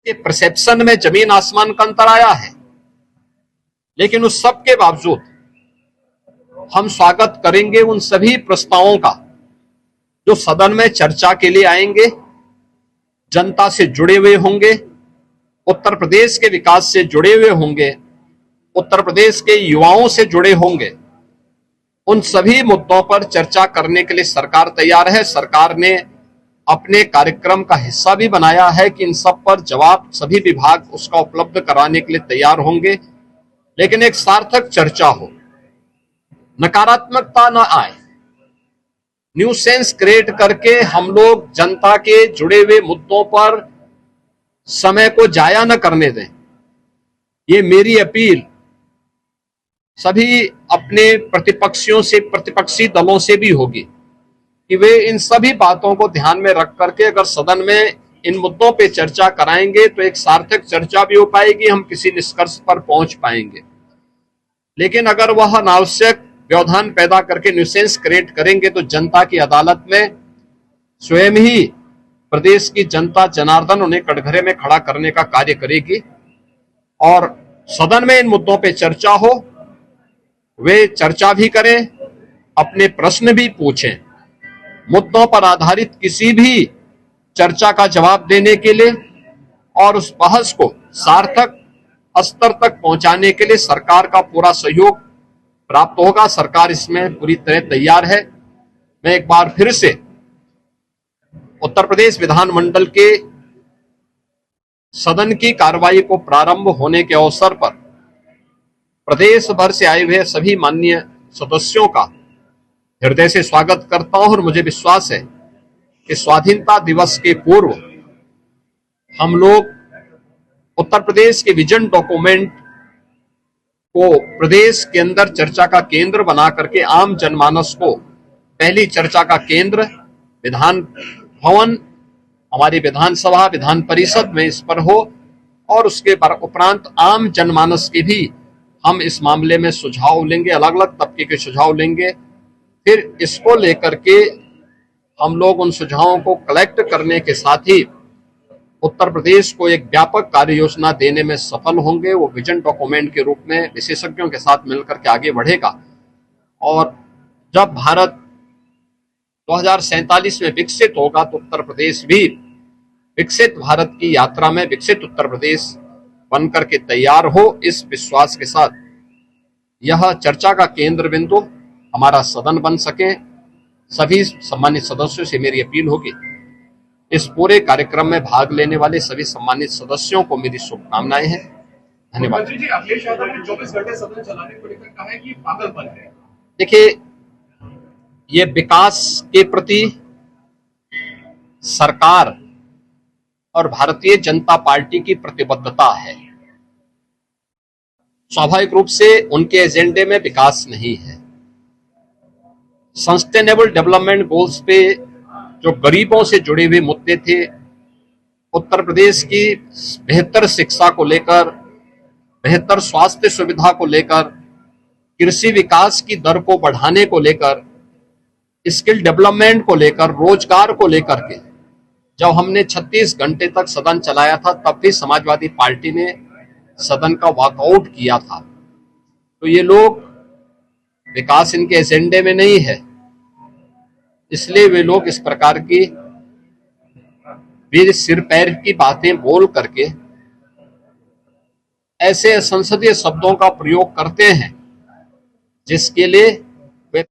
के परसेप्शन में जमीन आसमान का अंतर आया है, लेकिन उस सब के बावजूद हम स्वागत करेंगे उन सभी प्रस्तावों का जो सदन में चर्चा के लिए आएंगे, जनता से जुड़े हुए होंगे, उत्तर प्रदेश के विकास से जुड़े हुए होंगे, उत्तर प्रदेश के युवाओं से जुड़े होंगे। उन सभी मुद्दों पर चर्चा करने के लिए सरकार तैयार है। सरकार ने अपने कार्यक्रम का हिस्सा भी बनाया है कि इन सब पर जवाब सभी विभाग उसका उपलब्ध कराने के लिए तैयार होंगे, लेकिन एक सार्थक चर्चा हो, नकारात्मकता न आए, न्यूसेंस क्रिएट करके हम लोग जनता के जुड़े हुए मुद्दों पर समय को जाया न करने दें। ये मेरी अपील सभी अपने प्रतिपक्षियों से, प्रतिपक्षी दलों से भी होगी कि वे इन सभी बातों को ध्यान में रख करके अगर सदन में इन मुद्दों पे चर्चा कराएंगे तो एक सार्थक चर्चा भी हो पाएगी, हम किसी निष्कर्ष पर पहुंच पाएंगे। लेकिन अगर वह अनावश्यक व्यवधान पैदा करके न्यूसेंस क्रिएट करेंगे तो जनता की अदालत में स्वयं ही प्रदेश की जनता जनार्दन उन्हें कटघरे में खड़ा करने का कार्य करेगी। और सदन में इन मुद्दों पे चर्चा हो, वे चर्चा भी करें, अपने प्रश्न भी पूछें। मुद्दों पर आधारित किसी भी चर्चा का जवाब देने के लिए और उस बहस को सार्थक स्तर तक पहुंचाने के लिए सरकार का पूरा सहयोग प्राप्त होगा। सरकार इसमें पूरी तरह तैयार है। मैं एक बार फिर से उत्तर प्रदेश विधानमंडल के सदन की कार्रवाई को प्रारंभ होने के अवसर पर प्रदेश भर से आए हुए सभी माननीय सदस्यों का हृदय से स्वागत करता हूं और मुझे विश्वास है कि स्वाधीनता दिवस के पूर्व हम लोग उत्तर प्रदेश के विजन डॉक्यूमेंट को प्रदेश के अंदर चर्चा का केंद्र बना करके आम जनमानस को पहली चर्चा का केंद्र विधान भवन, हमारी विधानसभा, विधान परिषद में इस पर हो और उसके उपरांत आम जनमानस के भी हम इस मामले में सुझाव लेंगे, अलग अलग तबके के सुझाव लेंगे। फिर इसको लेकर के हम लोग उन सुझावों को कलेक्ट करने के साथ ही उत्तर प्रदेश को एक व्यापक कार्य योजना देने में सफल होंगे। वो विजन डॉक्यूमेंट के रूप में विशेषज्ञों के साथ मिलकर के आगे बढ़ेगा और जब भारत 2047 में विकसित होगा तो उत्तर प्रदेश भी विकसित भारत की यात्रा में विकसित उत्तर प्रदेश बनकर के तैयार हो। इस विश्वास के साथ यह चर्चा का केंद्र बिंदु हमारा सदन बन सके। सभी सम्मानित सदस्यों से मेरी अपील होगी, इस पूरे कार्यक्रम में भाग लेने वाले सभी सम्मानित सदस्यों को मेरी शुभकामनाएं हैं। धन्यवाद। अखिलेश यादव ने 24 घंटे सदन चलाने को लेकर कहा है कि पागलपन है। देखिए, ये विकास के प्रति सरकार और भारतीय जनता पार्टी की प्रतिबद्धता है। स्वाभाविक रूप से उनके एजेंडे में विकास नहीं है। सस्टेनेबल डेवलपमेंट गोल्स पे जो गरीबों से जुड़े हुए मुद्दे थे, उत्तर प्रदेश की बेहतर शिक्षा को लेकर, बेहतर स्वास्थ्य सुविधा को लेकर, कृषि विकास की दर को बढ़ाने को लेकर, स्किल डेवलपमेंट को लेकर, रोजगार को लेकर के जब हमने 36 घंटे तक सदन चलाया था तब भी समाजवादी पार्टी ने सदन का वॉकआउट किया था। तो ये लोग, विकास इनके एजेंडे में नहीं है, इसलिए वे लोग इस प्रकार की वीर सिर पैर की बातें बोल करके ऐसे संसदीय शब्दों का प्रयोग करते हैं जिसके लिए